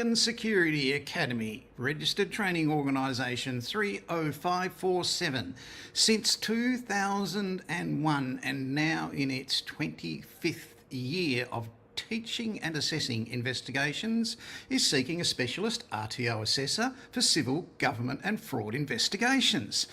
Australian Security Academy, registered training organisation 30547, since 2001 and now in its 25th year of teaching and assessing investigations, is seeking a specialist RTO assessor for civil, government and fraud investigations.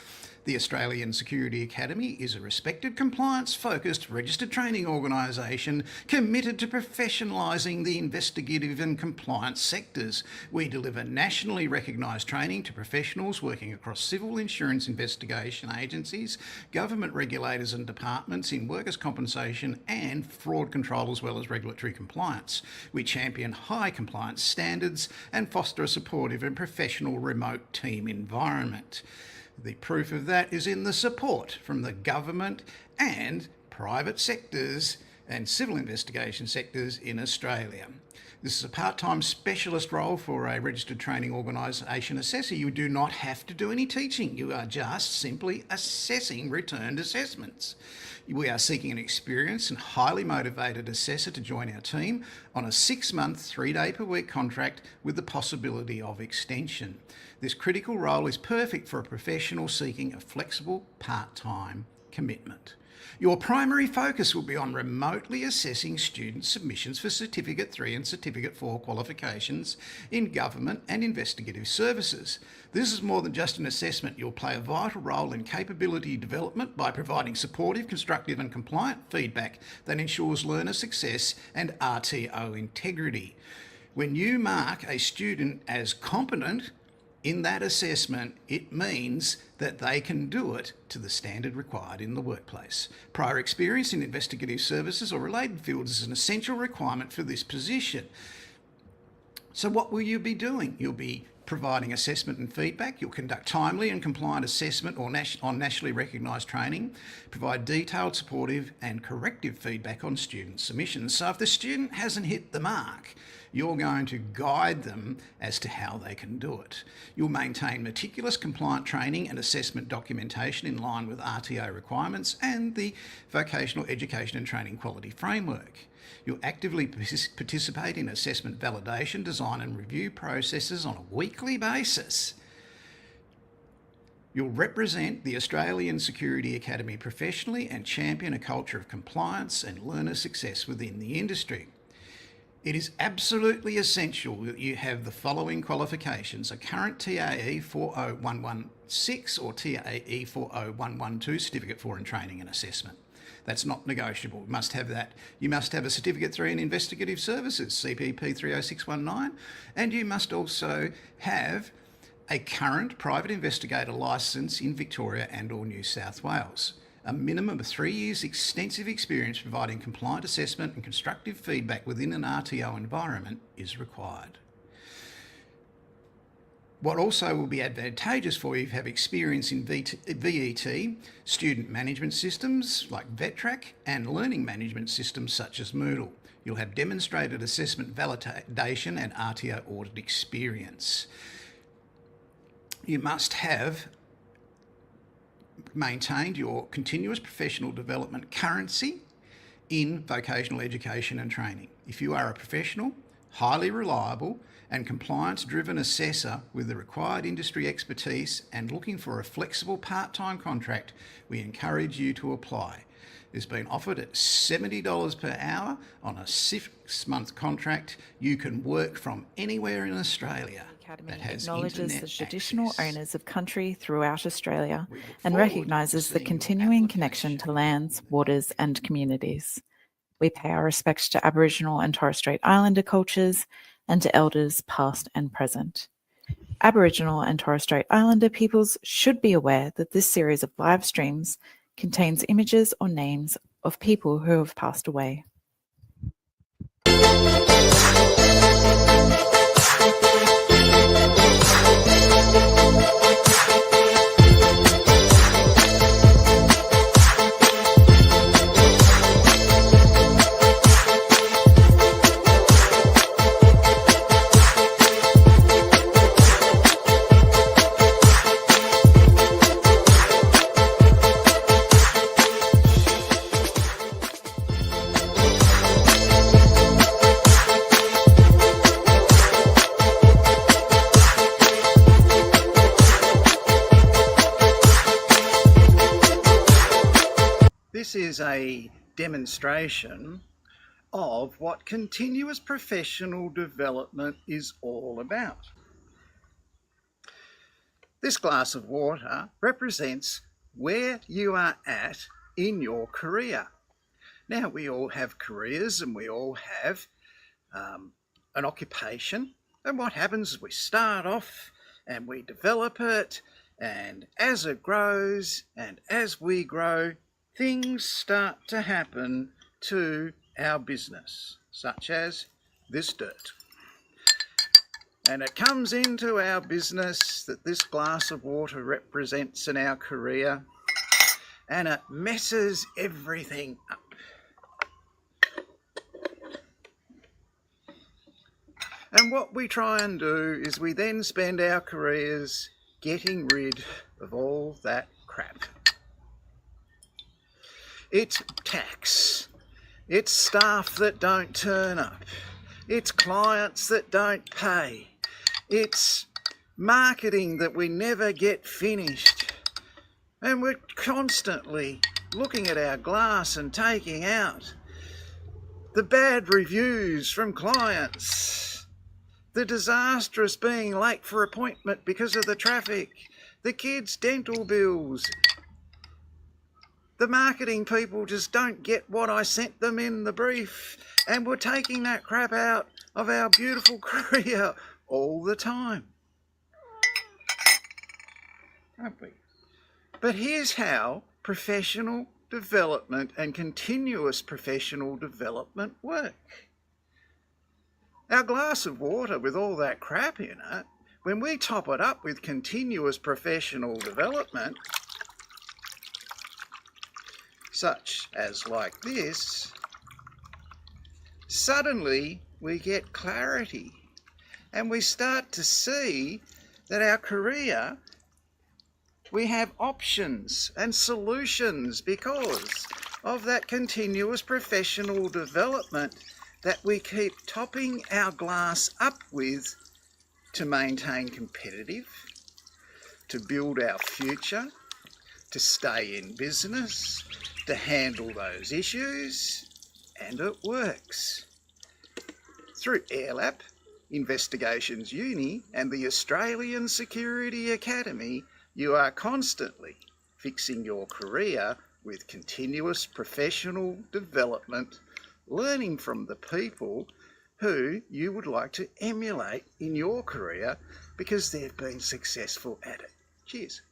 The Australian Security Academy is a respected, compliance-focused, registered training organisation committed to professionalising the investigative and compliance sectors. We deliver nationally recognised training to professionals working across civil insurance investigation agencies, government regulators and departments in workers' compensation and fraud control, as well as regulatory compliance. We champion high compliance standards and foster a supportive and professional remote team environment. The proof of that is in the support from the government and private sectors and civil investigation sectors in Australia. This is a part-time specialist role for a registered training organisation assessor. You do not have to do any teaching. You are just simply assessing returned assessments. We are seeking an experienced and highly motivated assessor to join our team on a 6-month, 3-day-per-week contract with the possibility of extension. This critical role is perfect for a professional seeking a flexible part-time commitment. Your primary focus will be on remotely assessing student submissions for Certificate 3 and Certificate 4 qualifications in government and investigative services. This is more than just an assessment. You'll play a vital role in capability development by providing supportive, constructive and compliant feedback that ensures learner success and RTO integrity. When you mark a student as competent in that assessment, it means that they can do it to the standard required in the workplace. Prior experience in investigative services or related fields is an essential requirement for this position. So what will you be doing? You'll be providing assessment and feedback. You'll conduct timely and compliant assessment on nationally recognised training, provide detailed, supportive and corrective feedback on student submissions. So if the student hasn't hit the mark, you're going to guide them as to how they can do it. You'll maintain meticulous compliant training and assessment documentation in line with RTO requirements and the Vocational Education and Training Quality Framework. You'll actively participate in assessment validation, design and review processes on a weekly basis. You'll represent the Australian Security Academy professionally and champion a culture of compliance and learner success within the industry. It is absolutely essential that you have the following qualifications: a current TAE 40116 or TAE 40112 Certificate 4 in Training and Assessment. That's not negotiable. You must have that. You must have a Certificate 3 in Investigative Services, CPP 30619, and you must also have a current private investigator licence in Victoria and or New South Wales. A minimum of 3 years extensive experience providing compliant assessment and constructive feedback within an RTO environment is required. What also will be advantageous for you if you have experience in VET, student management systems like VETRAC and learning management systems such as Moodle. You'll have demonstrated assessment validation and RTO audit experience. You must have maintained your continuous professional development currency in vocational education and training. If you are a professional, highly reliable and compliance-driven assessor with the required industry expertise and looking for a flexible part-time contract, we encourage you to apply. It's been offered at $70 per hour on a 6-month contract. You can work from anywhere in Australia. Academy acknowledges the traditional owners of country throughout Australia and recognises the continuing connection to lands, waters and communities. We pay our respects to Aboriginal and Torres Strait Islander cultures and to elders past and present. Aboriginal and Torres Strait Islander peoples should be aware that this series of live streams contains images or names of people who have passed away. is a demonstration of what continuous professional development is all about. This glass of water represents where you are at in your career. Now, we all have careers and we all have an occupation, and what happens is we start off and we develop it, and as it grows and as we grow, things start to happen to our business, such as this dirt. And it comes into our business that this glass of water represents in our career, and it messes everything up. And what we try and do is we then spend our careers getting rid of all that crap. It's tax, it's staff that don't turn up, it's clients that don't pay, it's marketing that we never get finished, and we're constantly looking at our glass and taking out the bad reviews from clients, the disastrous being late for appointment because of the traffic, the kids' dental bills. The marketing people just don't get what I sent them in the brief, and we're taking that crap out of our beautiful career all the time, aren't we? But here's how professional development and continuous professional development work. Our glass of water with all that crap in it, when we top it up with continuous professional development, such as like this, suddenly we get clarity and we start to see that our career, we have options and solutions because of that continuous professional development that we keep topping our glass up with to maintain competitive, to build our future, to stay in business, to handle those issues, and it works. Through AirLab, Investigations Uni and the Australian Security Academy, you are constantly fixing your career with continuous professional development, learning from the people who you would like to emulate in your career because they've been successful at it. Cheers.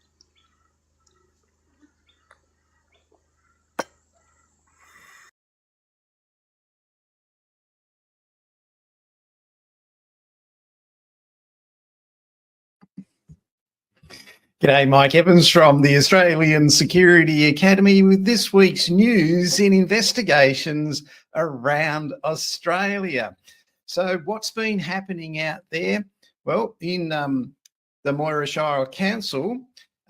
G'day, Mike Evans from the Australian Security Academy with this week's news in investigations around Australia. So what's been happening out there? Well, in the Moira Shire Council,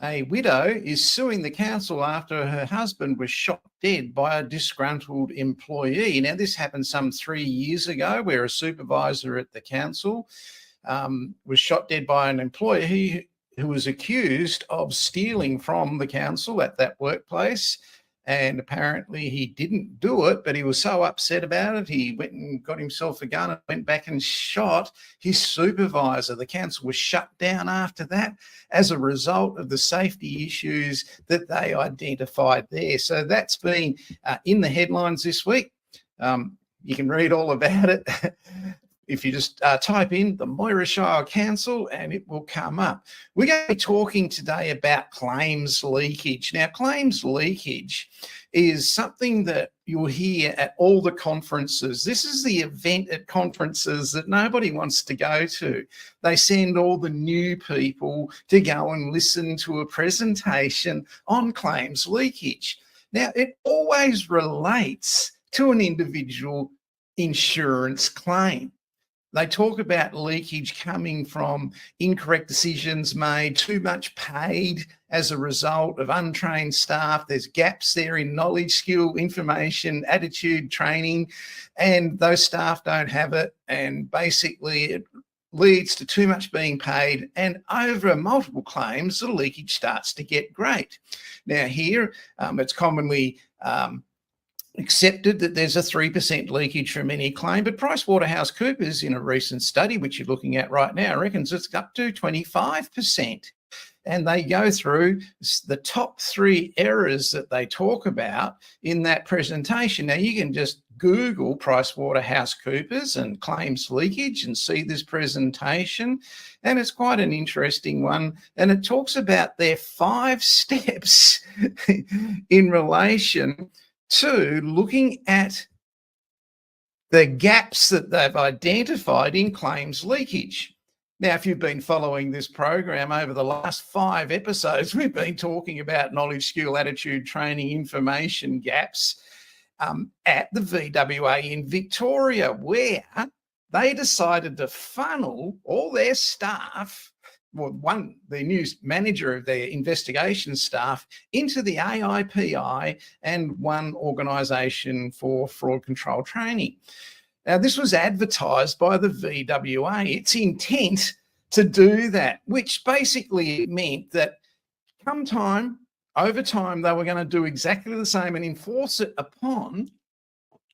a widow is suing the council after her husband was shot dead by a disgruntled employee. Now, this happened some 3 years ago where a supervisor at the council was shot dead by an employee who was accused of stealing from the council at that workplace. And apparently he didn't do it, but he was so upset about it, he went and got himself a gun and went back and shot his supervisor. The council was shut down after that as a result of the safety issues that they identified there. So that's been in the headlines this week. You can read all about it if you just type in the Moira Shire Council and it will come up. We're going to be talking today about claims leakage. Now, claims leakage is something that you'll hear at all the conferences. This is the event at conferences that nobody wants to go to. They send all the new people to go and listen to a presentation on claims leakage. Now, it always relates to an individual insurance claim. They talk about leakage coming from incorrect decisions made, too much paid as a result of untrained staff. There's gaps there in knowledge, skill, information, attitude, training, and those staff don't have it. And basically it leads to too much being paid, and over multiple claims, the leakage starts to get great. Now here, it's commonly accepted that there's a 3% leakage from any claim, but PricewaterhouseCoopers in a recent study, which you're looking at right now, reckons it's up to 25%. And they go through the top 3 errors that they talk about in that presentation. Now, you can just Google PricewaterhouseCoopers and claims leakage and see this presentation. And it's quite an interesting one. And it talks about their 5 steps in relation to looking at the gaps that they've identified in claims leakage. Now, if you've been following this program over the last 5 episodes, we've been talking about knowledge, skill, attitude, training, information gaps at the VWA in Victoria, where they decided to funnel all their staff, well, the new manager of their investigation staff, into the AIPI and one organisation for fraud control training. Now, this was advertised by the VWA. Its intent to do that, which basically meant that over time, they were going to do exactly the same and enforce it upon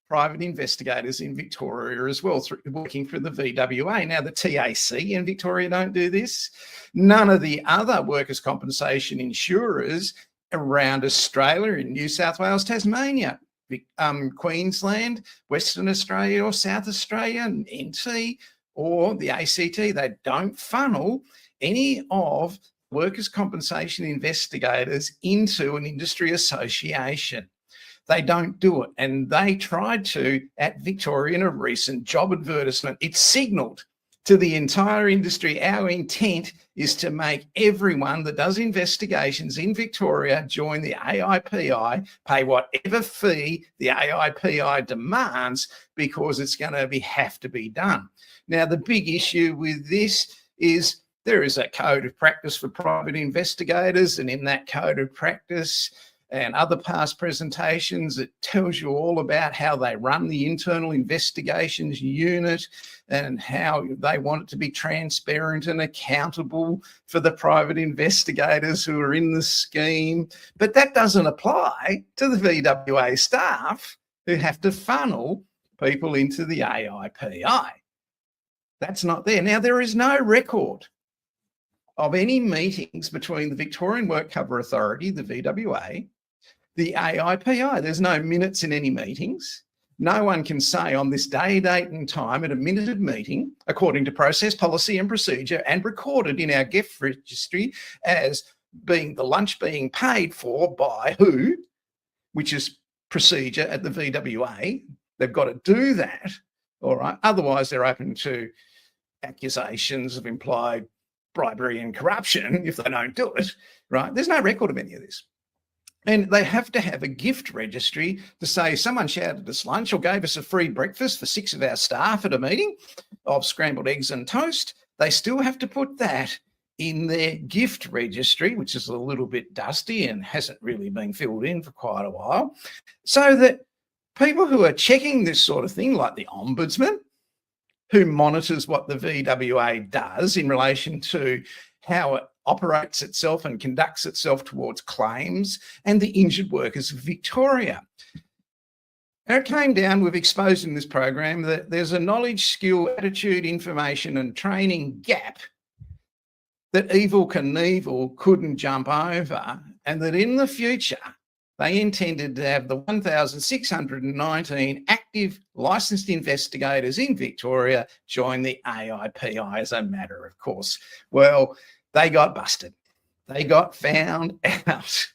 private investigators in Victoria as well, working for the VWA. Now, the TAC in Victoria don't do this. None of the other workers' compensation insurers around Australia, in New South Wales, Tasmania, Queensland, Western Australia or South Australia, NT or the ACT, they don't funnel any of workers' compensation investigators into an industry association. They don't do it. And they tried to at Victoria in a recent job advertisement. It signalled to the entire industry, our intent is to make everyone that does investigations in Victoria join the AIPI, pay whatever fee the AIPI demands, because it's going to have to be done. Now, the big issue with this is there is a code of practice for private investigators, and in that code of practice and other past presentations, it tells you all about how they run the internal investigations unit and how they want it to be transparent and accountable for the private investigators who are in the scheme. But that doesn't apply to the VWA staff who have to funnel people into the AIPI. That's not there. Now, there is no record of any meetings between the Victorian Work Cover Authority, the VWA, the AIPI. There's no minutes in any meetings. No one can say on this day, date and time at a minuted meeting, according to process, policy and procedure, and recorded in our gift registry as being the lunch being paid for by who, which is procedure at the VWA. They've got to do that, all right? Otherwise, they're open to accusations of implied bribery and corruption if they don't do it, right? There's no record of any of this. And they have to have a gift registry to say someone shouted us lunch or gave us a free breakfast for 6 of our staff at a meeting of scrambled eggs and toast. They still have to put that in their gift registry, which is a little bit dusty and hasn't really been filled in for quite a while, so that people who are checking this sort of thing, like the Ombudsman, who monitors what the VWA does in relation to how it operates itself and conducts itself towards claims, and the Injured Workers of Victoria. And it came down, we've exposed in this program, that there's a knowledge, skill, attitude, information and training gap that Evel Knievel couldn't jump over, and that in the future, they intended to have the 1,619 active licensed investigators in Victoria join the AIPI as a matter of course. Well, they got busted. They got found out,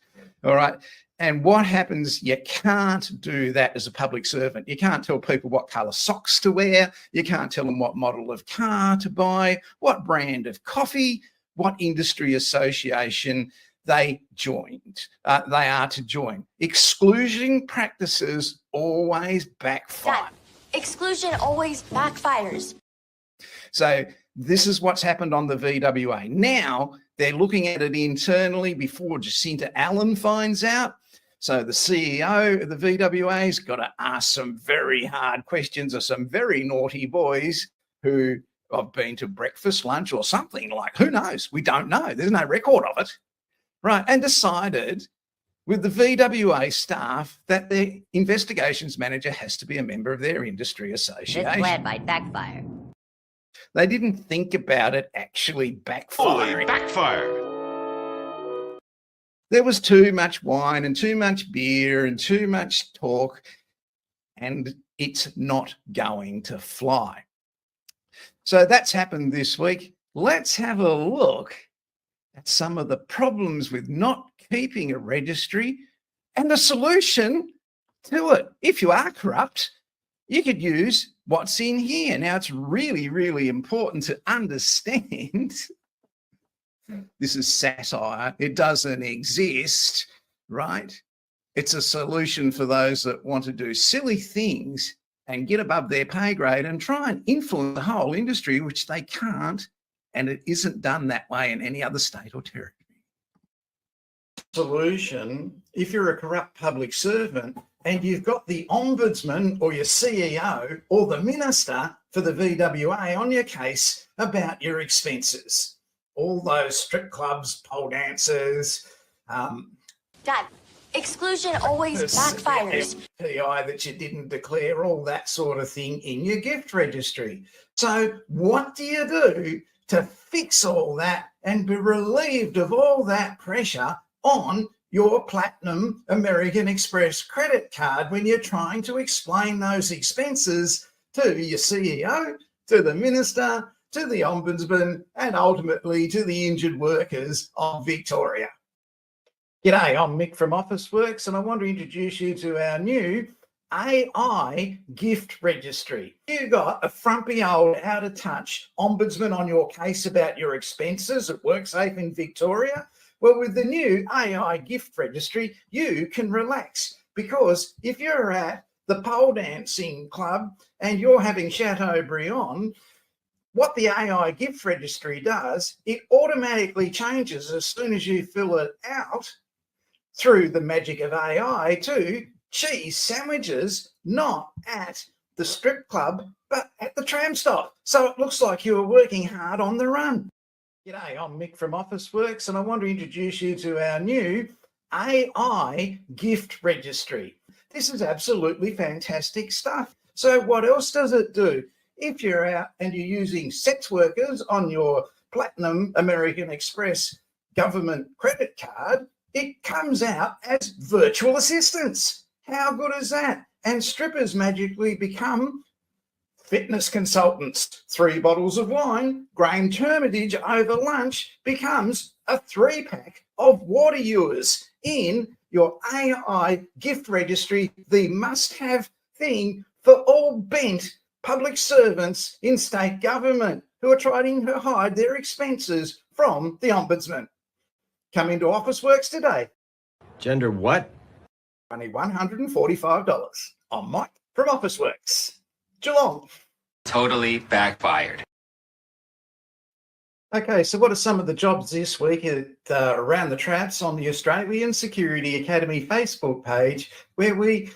all right? And what happens, you can't do that as a public servant. You can't tell people what colour socks to wear. You can't tell them what model of car to buy, what brand of coffee, what industry association they are to join. Exclusion practices always backfire. Exclusion always backfires. So this is what's happened on the VWA. Now they're looking at it internally before Jacinta Allen finds out. So the CEO of the VWA has got to ask some very hard questions of some very naughty boys who have been to breakfast, lunch or something, like, who knows? We don't know. There's no record of it. Right, and decided with the VWA staff that the investigations manager has to be a member of their industry association. This plan might backfire. They didn't think about it actually backfiring. Backfired. There was too much wine and too much beer and too much talk, and it's not going to fly. So that's happened this week. Let's have a look at some of the problems with not keeping a registry and the solution to it. If you are corrupt, you could use what's in here. Now, it's really, really important to understand this is satire. It doesn't exist, right? It's a solution for those that want to do silly things and get above their pay grade and try and influence the whole industry, which they can't, and it isn't done that way in any other state or territory. Solution, if you're a corrupt public servant and you've got the ombudsman or your CEO or the minister for the VWA on your case about your expenses, all those strip clubs, pole dancers, Dad, exclusion always backfires. PI that you didn't declare, all that sort of thing in your gift registry. So what do you do to fix all that and be relieved of all that pressure on your Platinum American Express credit card when you're trying to explain those expenses to your CEO, to the minister, to the ombudsman, and ultimately to the injured workers of Victoria? G'day, I'm Mick from Officeworks, and I want to introduce you to our new AI gift registry. You got a frumpy old out of touch ombudsman on your case about your expenses at WorkSafe in Victoria? Well, with the new AI gift registry, you can relax, because if you're at the pole dancing club and you're having Chateaubriand, what the AI gift registry does, it automatically changes as soon as you fill it out through the magic of AI to cheese sandwiches, not at the strip club, but at the tram stop. So it looks like you were working hard on the run. G'day, I'm Mick from Officeworks, and I want to introduce you to our new AI gift registry. This is absolutely fantastic stuff. So what else does it do? If you're out and you're using sex workers on your Platinum American Express government credit card, it comes out as virtual assistants. How good is that? And strippers magically become fitness consultants. 3 bottles of wine, Graham Termitage over lunch becomes a 3-pack of water ewers in your AI gift registry, the must-have thing for all bent public servants in state government who are trying to hide their expenses from the ombudsman. Come into Officeworks today. Gender what? Only $145. I'm Mike from Officeworks, Geelong. Totally backfired. Okay, so what are some of the jobs this week at Around the Traps on the Australian Security Academy Facebook page, where we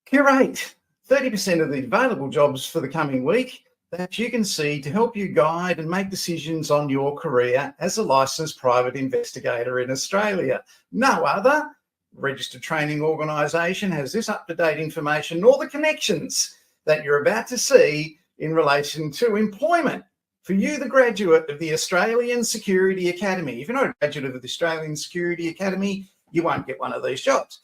curate 30% of the available jobs for the coming week that you can see to help you guide and make decisions on your career as a licensed private investigator in Australia. No other registered training organisation has this up-to-date information nor the connections that you're about to see in relation to employment. For you, the graduate of the Australian Security Academy. If you're not a graduate of the Australian Security Academy, you won't get one of these jobs.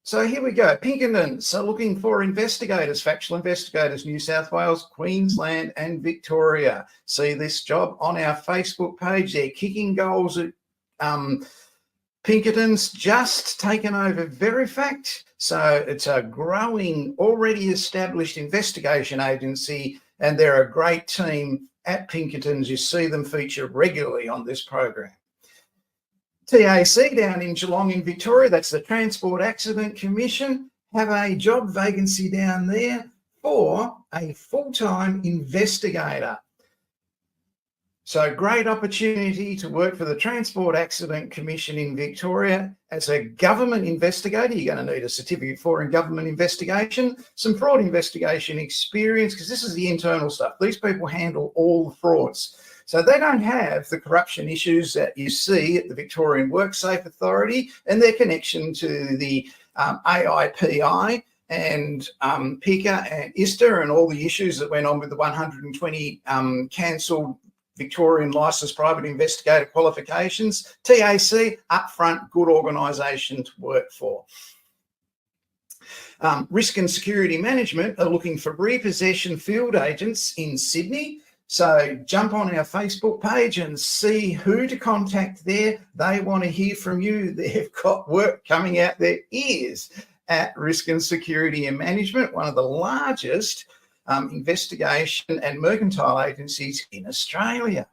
So here we go. Pinkertons are looking for investigators, factual investigators, New South Wales, Queensland and Victoria. See this job on our Facebook page. They're kicking goals at Pinkertons, just taken over Verifact. So it's a growing, already established investigation agency, and they're a great team at Pinkertons. You see them feature regularly on this program. TAC down in Geelong in Victoria, that's the Transport Accident Commission, have a job vacancy down there for a full-time investigator. So great opportunity to work for the Transport Accident Commission in Victoria as a government investigator. You're going to need a certificate for in government investigation, some fraud investigation experience, because this is the internal stuff. These people handle all the frauds. So they don't have the corruption issues that you see at the Victorian WorkSafe Authority and their connection to the AIPI and PICA and ISTA and all the issues that went on with the 120 cancelled Victorian licensed private investigator qualifications. TAC, upfront, good organisation to work for. Risk and Security Management are looking for repossession field agents in Sydney. So jump on our Facebook page and see who to contact there. They want to hear from you. They've got work coming out their ears at Risk and Security and Management, one of the largest investigation and mercantile agencies in Australia.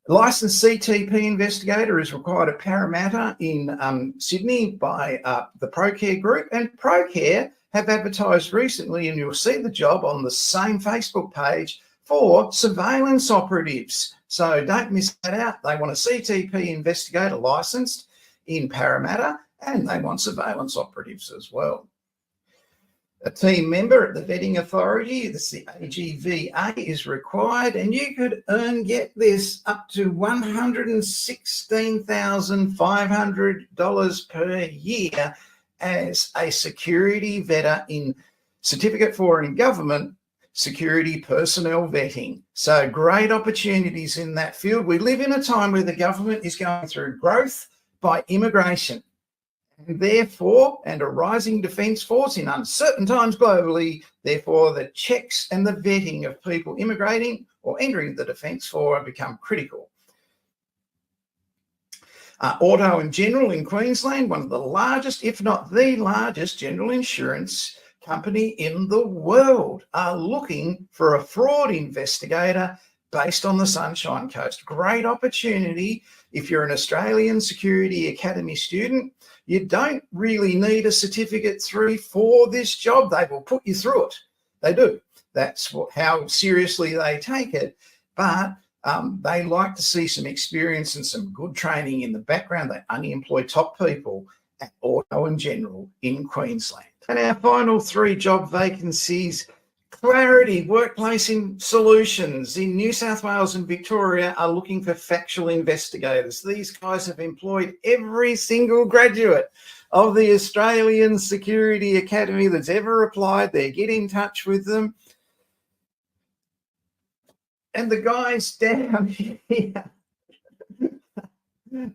Licensed CTP investigator is required at Parramatta in Sydney by the ProCare Group, and ProCare have advertised recently, and you'll see the job on the same Facebook page, for surveillance operatives. So don't miss that out. They want a CTP investigator licensed in Parramatta, and they want surveillance operatives as well. A team member at the vetting authority, that's the AGVA, is required, and you could earn, get this, up to $116,500 per year as a security vetter in Certificate for in Government Security Personnel Vetting. So great opportunities in that field. We live in a time where the government is going through growth by immigration, and therefore, and a rising defence force in uncertain times globally, therefore the checks and the vetting of people immigrating or entering the defence force have become critical. Auto and General in Queensland, one of the largest, if not the largest, general insurance company in the world, are looking for a fraud investigator based on the Sunshine Coast. Great opportunity if you're an Australian Security Academy student. You don't really need a Certificate 3 for this job. They will put you through it. They do. That's how seriously they take it. But they like to see some experience and some good training in the background. They only employ top people at Auto and General in Queensland. And our final 3 job vacancies. Clarity Workplace Solutions in New South Wales and Victoria are looking for factual investigators. These guys have employed every single graduate of the Australian Security Academy that's ever applied there. Get in touch with them. And the guys down here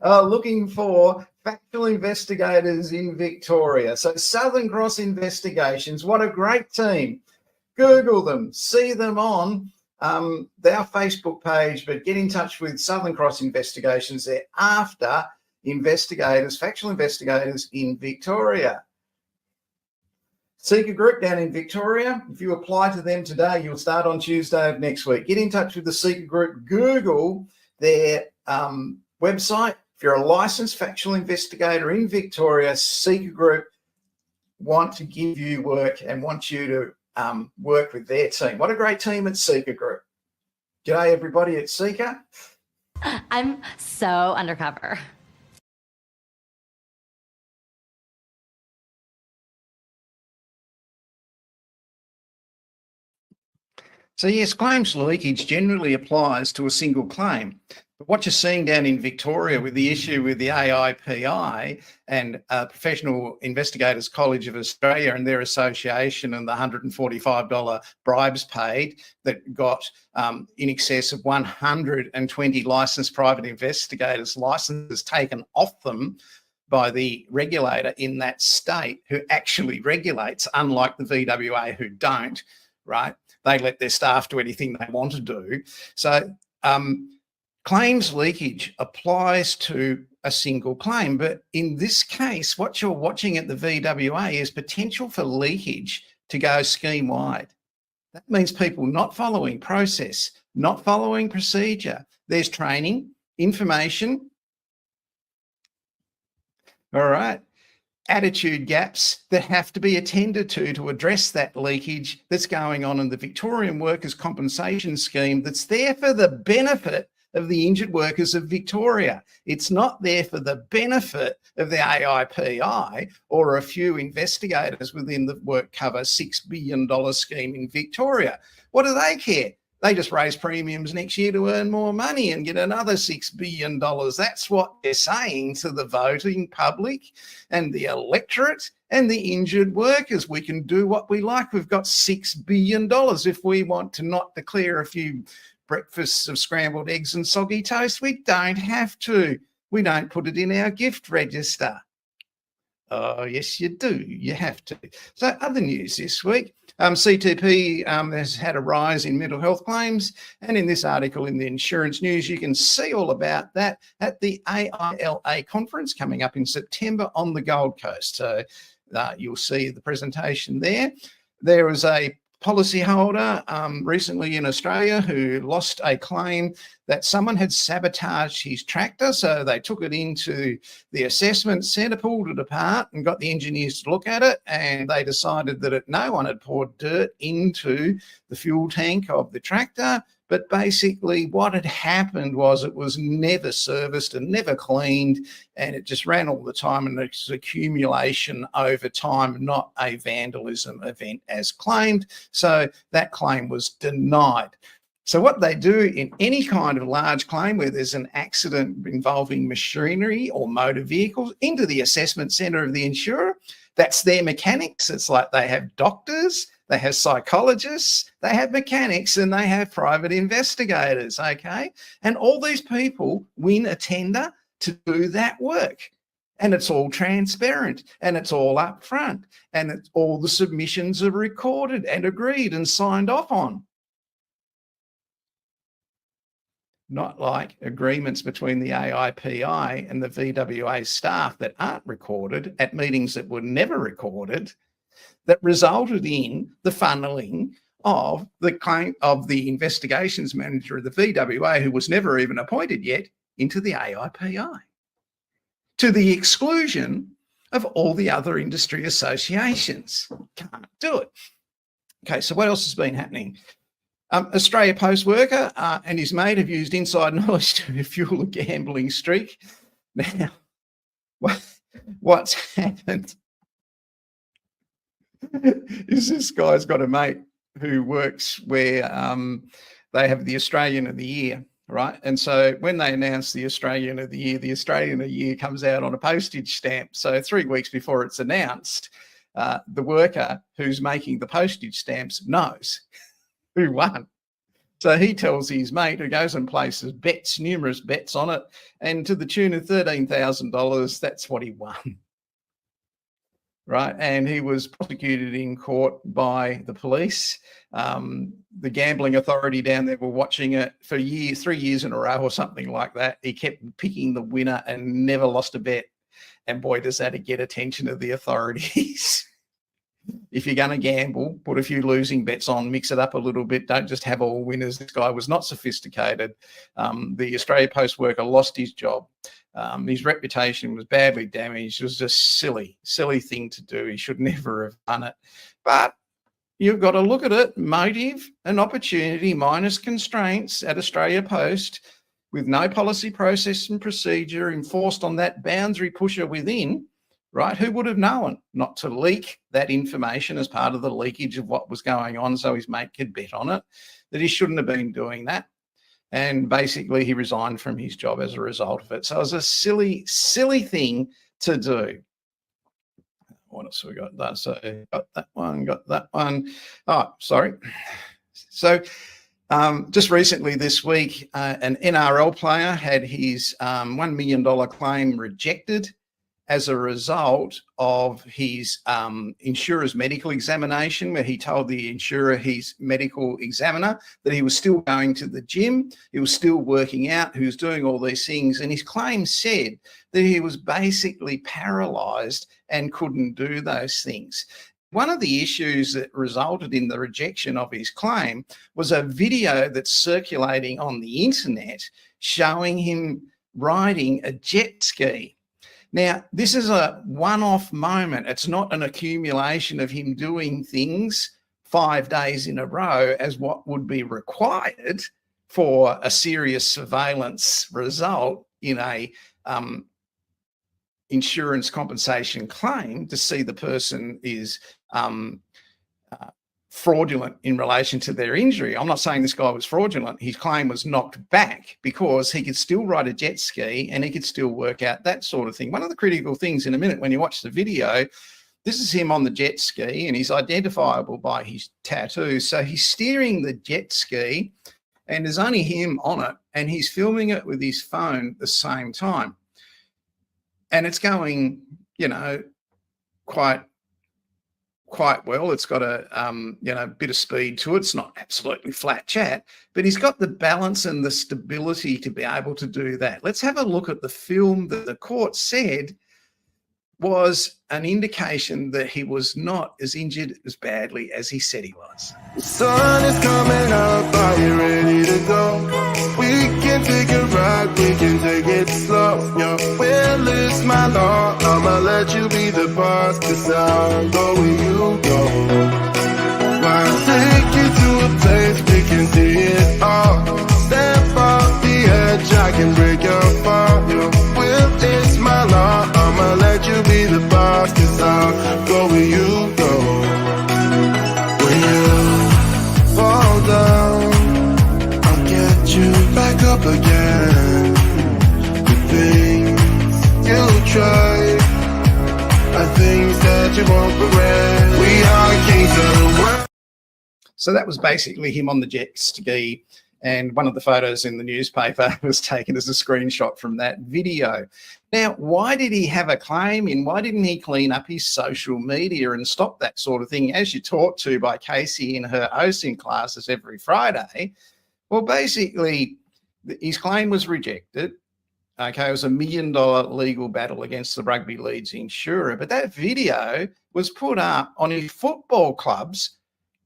are looking for factual investigators in Victoria. So Southern Cross Investigations, what a great team. Google them, see them on their Facebook page, but get in touch with Southern Cross Investigations. They're after investigators, factual investigators in Victoria. CCC Group down in Victoria, if you apply to them today, you'll start on Tuesday of next week. Get in touch with the CCC Group. Google their website. If you're a licensed factual investigator in Victoria, CCC Group want to give you work and want you to work with their team. What a great team at CCC Group. G'day everybody at CCC. I'm so undercover. So yes, claims leakage generally applies to a single claim. But what you're seeing down in Victoria with the issue with the AIPI and Professional Investigators College of Australia and their association and the $145 bribes paid that got in excess of 120 licensed private investigators' licenses taken off them by the regulator in that state who actually regulates, unlike the VWA who don't, right? They let their staff do anything they want to do. So claims leakage applies to a single claim. But in this case, what you're watching at the VWA is potential for leakage to go scheme-wide. That means people not following process, not following procedure. There's training, information, all right, attitude gaps that have to be attended to address that leakage that's going on in the Victorian Workers' Compensation Scheme that's there for the benefit of the injured workers of Victoria. It's not there for the benefit of the AIPI or a few investigators within the WorkCover $6 billion scheme in Victoria. What do they care? They just raise premiums next year to earn more money and get another $6 billion. That's what they're saying to the voting public and the electorate and the injured workers. We can do what we like. We've got $6 billion if we want to not declare a few breakfasts of scrambled eggs and soggy toast. We don't have to. We don't put it in our gift register. Oh, yes, you do. You have to. So other news this week, CTP has had a rise in mental health claims. And in this article in the Insurance News, you can see all about that at the AILA conference coming up in September on the Gold Coast. So you'll see the presentation there. There was a policyholder recently in Australia who lost a claim that someone had sabotaged his tractor. So they took it into the assessment centre, pulled it apart and got the engineers to look at it, and they decided that no one had poured dirt into the fuel tank of the tractor. But basically what had happened was it was never serviced and never cleaned, and it just ran all the time, and it's accumulation over time, not a vandalism event as claimed. So that claim was denied. So what they do in any kind of large claim where there's an accident involving machinery or motor vehicles into the assessment centre of the insurer, that's their mechanics. It's like they have doctors, they have psychologists, they have mechanics, and they have private investigators, okay? And all these people win a tender to do that work. And it's all transparent, and it's all upfront, and all the submissions are recorded and agreed and signed off on. Not like agreements between the AIPI and the VWA staff that aren't recorded at meetings that were never recorded, that resulted in the funneling of the claim of the investigations manager of the VWA, who was never even appointed yet, into the AIPI, to the exclusion of all the other industry associations. Can't do it. Okay, so what else has been happening? Australia Post worker and his mate have used inside knowledge to fuel a gambling streak. Now, what's happened is this guy's got a mate who works where they have the Australian of the Year, right? And so when they announce the Australian of the Year comes out on a postage stamp. So 3 weeks before it's announced, the worker who's making the postage stamps knows who won. So he tells his mate, who goes and places bets, numerous bets on it, and to the tune of $13,000, that's what he won. Right, and he was prosecuted in court by the police. The gambling authority down there were watching it for 3 years in a row or something like that. He kept picking the winner and never lost a bet. And boy, does that get attention of the authorities. If you're going to gamble, put a few losing bets on, mix it up a little bit. Don't just have all winners. This guy was not sophisticated. The Australia Post worker lost his job. His reputation was badly damaged. It was just silly thing to do. He should never have done it. But you've got to look at it, motive and opportunity minus constraints at Australia Post, with no policy, process and procedure enforced on that boundary pusher within, right? Who would have known not to leak that information as part of the leakage of what was going on so his mate could bet on it, that he shouldn't have been doing that. And basically he resigned from his job as a result of it. So it was a silly thing to do. What else have we got? So got that one. Oh, sorry. So just recently this week, an NRL player had his $1 million claim rejected as a result of his insurer's medical examination, where he told the insurer, his medical examiner, that he was still going to the gym, he was still working out, he was doing all these things. And his claim said that he was basically paralysed and couldn't do those things. One of the issues that resulted in the rejection of his claim was a video that's circulating on the internet showing him riding a jet ski. Now, this is a one-off moment. It's not an accumulation of him doing things 5 days in a row as what would be required for a serious surveillance result in a insurance compensation claim, to see the person is fraudulent in relation to their injury. I'm not saying this guy was fraudulent. His claim was knocked back because he could still ride a jet ski and he could still work out that sort of thing. One of the critical things in a minute when you watch the video, this is him on the jet ski and he's identifiable by his tattoo. So he's steering the jet ski and there's only him on it and he's filming it with his phone at the same time. And it's going, you know, quite well. It's got a bit of speed to it. It's not absolutely flat chat, but he's got the balance and the stability to be able to do that. Let's have a look at the film that the court said was an indication that he was not as injured as badly as he said he was. The sun is coming up, are you ready to go? We can take a ride, we can take it slow. Your will is my law, I'ma let you be the boss, 'cause I'll go where you go. I'll take you to a place we can see it all. Step off the edge, I can break your fall. Your will is my law, I'ma let you be the boss, 'cause I'll go where you go. When you fall down, I'll get you back up again. The things you try are things that you won't regret. We are kings of the world. So that was basically him on the jet ski. And one of the photos in the newspaper was taken as a screenshot from that video. Now, why did he have a claim in? Why didn't he clean up his social media and stop that sort of thing, as you're taught to by Casey in her OSINT classes every Friday? Well, basically, his claim was rejected. Okay, it was $1 million legal battle against the rugby league's insurer. But that video was put up on his football club's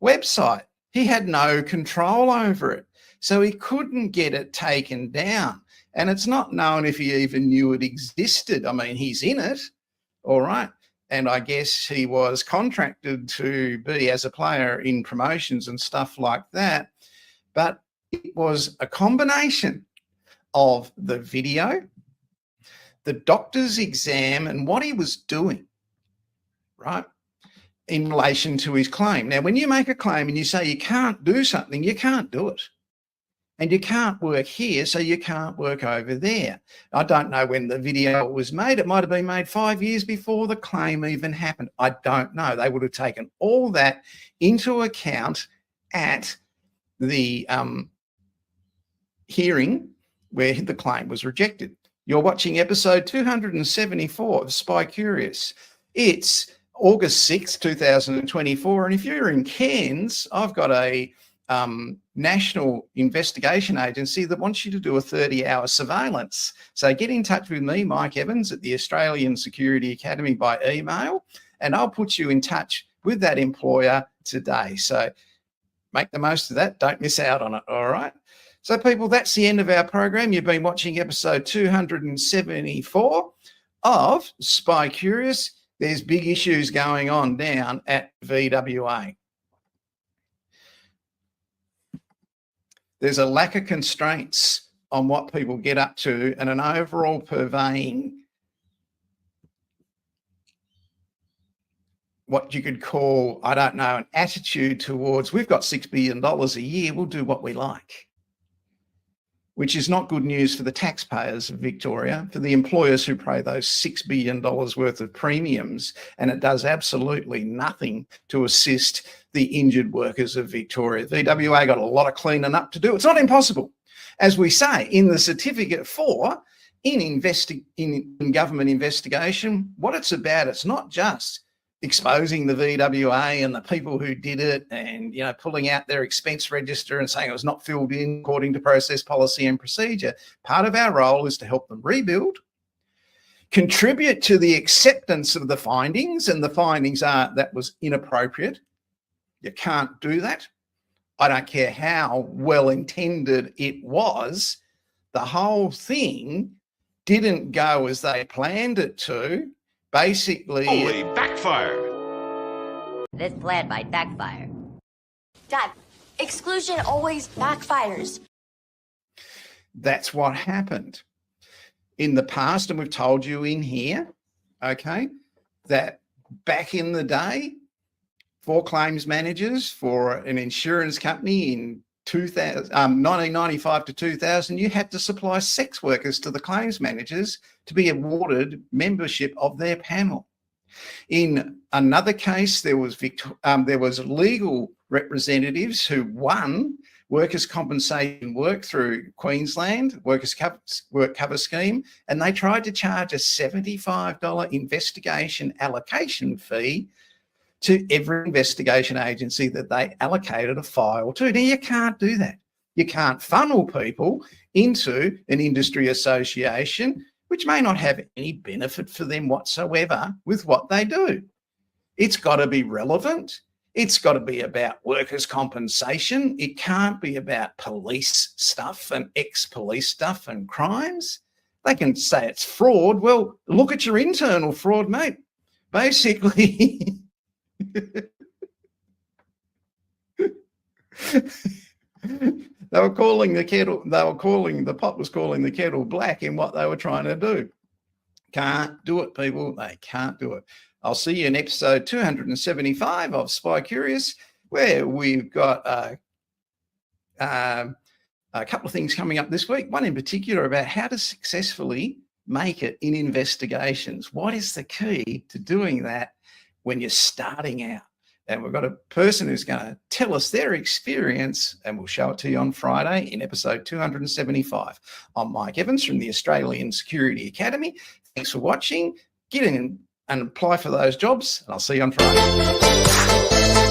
website. He had no control over it. So he couldn't get it taken down. And it's not known if he even knew it existed. I mean, he's in it, all right. And I guess he was contracted to be as a player in promotions and stuff like that. But it was a combination of the video, the doctor's exam, and what he was doing, right, in relation to his claim. Now, when you make a claim and you say you can't do something, you can't do it. And you can't work here, so you can't work over there. I don't know when the video was made. It might have been made 5 years before the claim even happened. I don't know. They would have taken all that into account at the hearing where the claim was rejected. You're watching episode 274 of Spy Curious. It's August 6th, 2024. And if you're in Cairns, I've got a national investigation agency that wants you to do a 30-hour surveillance. So get in touch with me, Mike Evans, at the Australian Security Academy by email, and I'll put you in touch with that employer today. So make the most of that. Don't miss out on it, all right? So people, that's the end of our program. You've been watching episode 274 of Spy Curious. There's big issues going on down at VWA. There's a lack of constraints on what people get up to and an overall purveying what you could call, I don't know, an attitude towards we've got $6 billion a year, we'll do what we like, which is not good news for the taxpayers of Victoria, for the employers who pay those $6 billion worth of premiums, and it does absolutely nothing to assist the injured workers of Victoria. VWA got a lot of cleaning up to do. It's not impossible. As we say in the certificate in government investigation, what it's about, it's not just exposing the VWA and the people who did it and, you know, pulling out their expense register and saying it was not filled in according to process, policy and procedure. Part of our role is to help them rebuild, contribute to the acceptance of the findings, and the findings are that was inappropriate. You can't do that. I don't care how well intended it was. The whole thing didn't go as they planned it to. Basically, holy backfire. This plan might backfire. Dad, exclusion always backfires. That's what happened in the past, and we've told you in here, okay, that back in the day, 4 claims managers for an insurance company in 1995 to 2000, you had to supply sex workers to the claims managers to be awarded membership of their panel. In another case, there was legal representatives who won workers' compensation work through Queensland work cover scheme, and they tried to charge a $75 investigation allocation fee to every investigation agency that they allocated a file to. Now, you can't do that. You can't funnel people into an industry association, which may not have any benefit for them whatsoever with what they do. It's got to be relevant. It's got to be about workers' compensation. It can't be about police stuff and ex-police stuff and crimes. They can say it's fraud. Well, look at your internal fraud, mate. Basically, the pot was calling the kettle black in what they were trying to do. Can't do it, people. They can't do it. I'll see you in episode 275 of Spy Curious, where we've got a couple of things coming up this week. One in particular about how to successfully make it in investigations. What is the key to doing that when you're starting out? And we've got a person who's going to tell us their experience, and we'll show it to you on Friday in episode 275. I'm Mike Evans from the Australian Security Academy. Thanks for watching. Get in and apply for those jobs, and I'll see you on Friday.